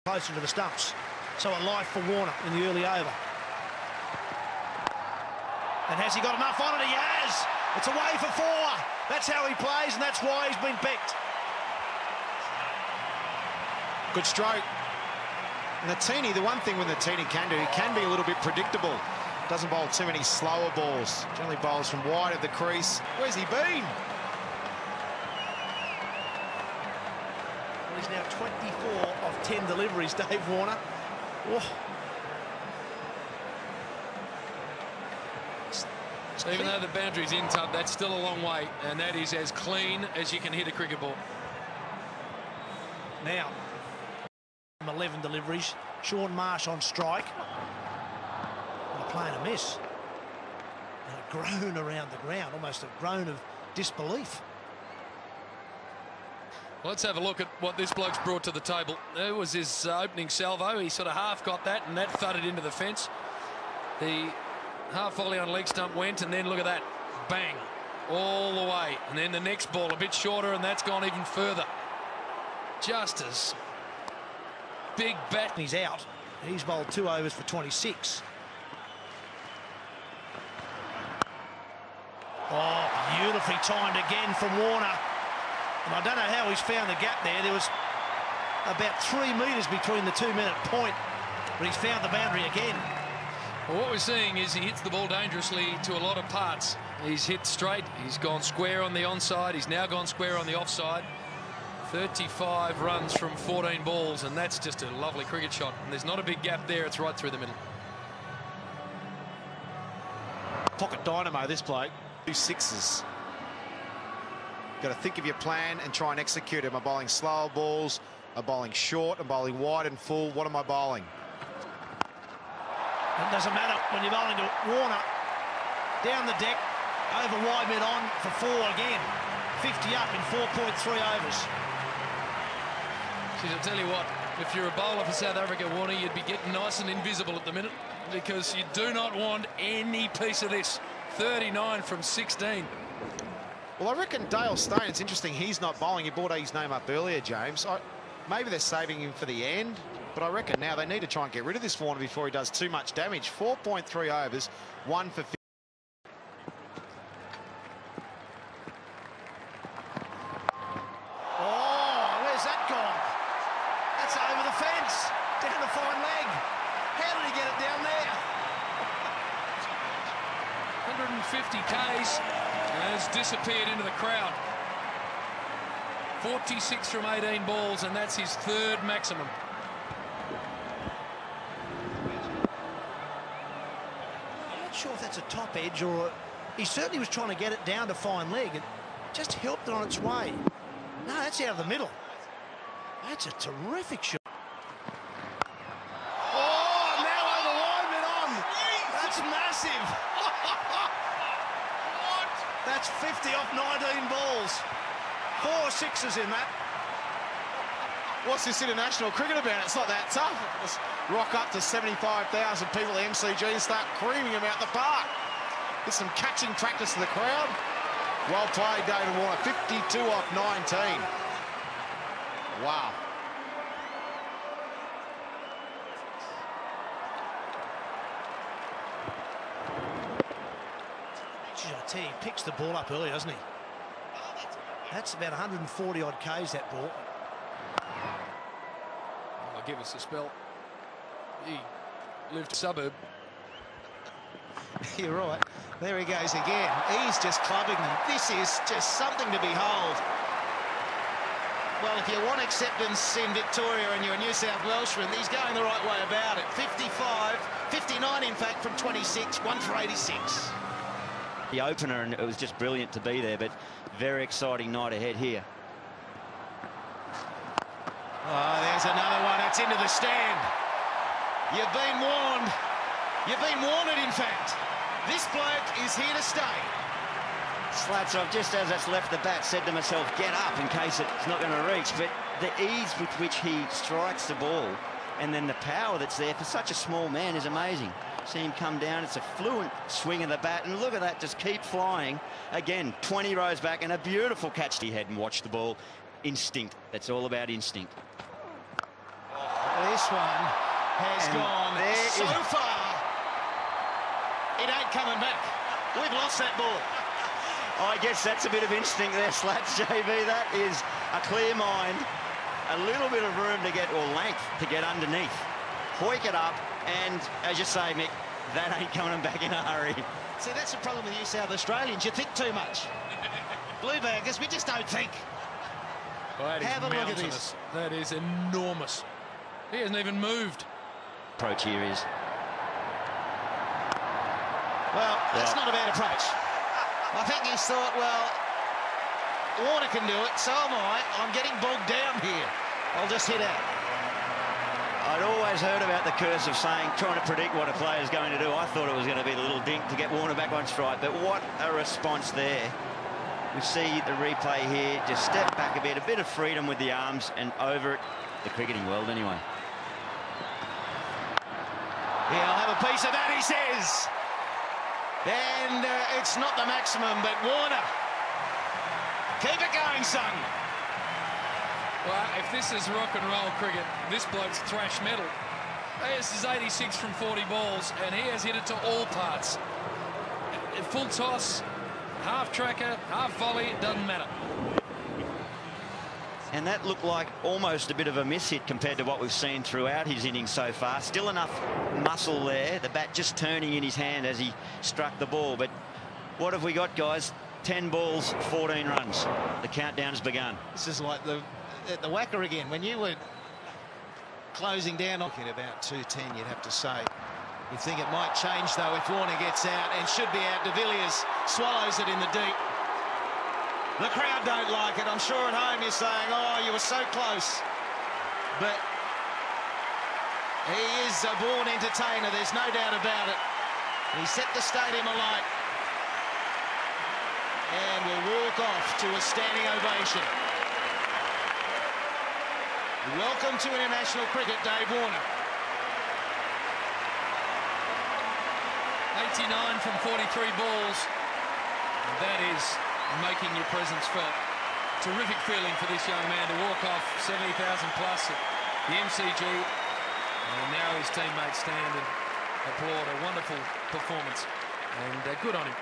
closer to the stumps. So a life for Warner in the early over. And has he got enough on it? He has. It's away for 4. That's how he plays, and that's why he's been picked. Good stroke. Natini, the one thing with Natini can do, he can be a little bit predictable. Doesn't bowl too many slower balls. Generally bowls from wide of the crease. Where's he been? Well, he's now 24 of 10 deliveries, Dave Warner. Oh. Even though the boundary's in, Tub, that's still a long way, and that is as clean as you can hit a cricket ball. Now, 11 deliveries. Sean Marsh on strike. And a playing a miss. And a groan around the ground, almost a groan of disbelief. Let's have a look at what this bloke's brought to the table. There was his opening salvo. He sort of half got that, and that thudded into the fence. The half volley on leg stump went, and then look at that. Bang. All the way. And then the next ball a bit shorter, and that's gone even further. Just as big bat. He's out. He's bowled 2 overs for 26. Oh, beautifully timed again from Warner. And I don't know how he's found the gap there. There was about 3 metres between the 2-minute point, but he's found the boundary again. Well, what we're seeing is he hits the ball dangerously to a lot of parts. He's hit straight. He's gone square on the onside. He's now gone square on the offside. 35 runs from 14 balls, and that's just a lovely cricket shot. And there's not a big gap there. It's right through the middle. Pocket dynamo, this bloke. 2 6s. Got to think of your plan and try and execute it. Am I bowling slower balls? Am I bowling short? Am I bowling wide and full? What am I bowling? It doesn't matter when you're bowling to Warner. Down the deck, over wide mid on for 4 again. 50 up in 4.3 overs. Geez, I'll tell you what, if you're a bowler for South Africa, Warner, you'd be getting nice and invisible at the minute, because you do not want any piece of this. 39 from 16. Well, I reckon Dale Stone, it's interesting, he's not bowling. You brought his name up earlier, James. Maybe they're saving him for the end, but I reckon now they need to try and get rid of this Warner before he does too much damage. 4.3 overs, 1 for 50. Oh, where's that gone? That's over the fence, down the fine leg. How did he get it down there? 150 Ks has disappeared into the crowd. 46 from 18 balls, and that's his 3rd maximum. I'm not sure if that's a top edge, or he certainly was trying to get it down to fine leg. It just helped it on its way. No, that's out of the middle. That's a terrific shot. Oh, now over wide mid on. That's massive. That's 50 off 19 balls. 4 6s in that. What's this international cricket about? It's not that tough. Let's rock up to 75,000 people at MCG and start creaming them out the park. Get some catching practice to the crowd. Well played, David Warner. 52 off 19. Wow. Geez, I tell you, he picks the ball up early, doesn't he? That's about 140 odd Ks, that ball. I'll give us a spell. He lived suburb. You're right. There he goes again. He's just clubbing them. This is just something to behold. Well, if you want acceptance in Victoria and you're a New South Welshman, he's going the right way about it. 55, 59 in fact from 26, 1 for 86. The opener, and it was just brilliant to be there, but very exciting night ahead here. Oh, there's another one. It's into the stand. You've been warned. You've been warned, in fact. This bloke is here to stay. Slatsov, just as it's left the bat, said to myself, get up in case it's not going to reach. But the ease with which he strikes the ball, and then the power that's there for such a small man, is amazing. See him come down, it's a fluent swing of the bat, and look at that, just keep flying. Again, 20 rows back, and a beautiful catch. He had and watched the ball. Instinct, that's all about instinct. Oh, This one has gone so far. It ain't coming back. We've lost that ball. I guess that's a bit of instinct there, Slats, JB. That is a clear mind, a little bit of room to get, or length to get underneath. Hoik it up, and as you say, Mick, that ain't coming back in a hurry. See, that's the problem with you South Australians. You think too much. Blue baggers, we just don't think. Well, that is Have a look at mountainous. this. That is enormous. He hasn't even moved. Approach here is. Well, that's not a bad approach. I think he's thought, well, Warner can do it, so am I. I'm getting bogged down here. I'll just hit out. I'd always heard about the curse of saying, trying to predict what a player's going to do. I thought it was going to be the little dink to get Warner back on strike, but what a response there. We see the replay here, just step back a bit of freedom with the arms, and over it, the cricketing world anyway. Yeah, I'll have a piece of that, he says. And it's not the maximum, but Warner. Keep it going, son. Well, if this is rock and roll cricket, this bloke's thrash metal. This is 86 from 40 balls, and he has hit it to all parts. Full toss, half tracker, half volley, it doesn't matter. And that looked like almost a bit of a miss hit compared to what we've seen throughout his innings so far. Still enough muscle there, the bat just turning in his hand as he struck the ball. But what have we got, guys? 10 balls, 14 runs. The countdown's begun. This is like the whacker again. When you were closing down at about 210, you'd have to say. You think it might change, though, if Warner gets out, and should be out. De Villiers swallows it in the deep. The crowd don't like it. I'm sure at home you're saying, oh, you were so close. But he is a born entertainer, there's no doubt about it. He set the stadium alight and will walk off to a standing ovation. Welcome to international cricket, Dave Warner. 89 from 43 balls. That is making your presence felt. Terrific feeling for this young man to walk off 70,000 plus at the MCG, and now his teammates stand and applaud. A wonderful performance, and good on him.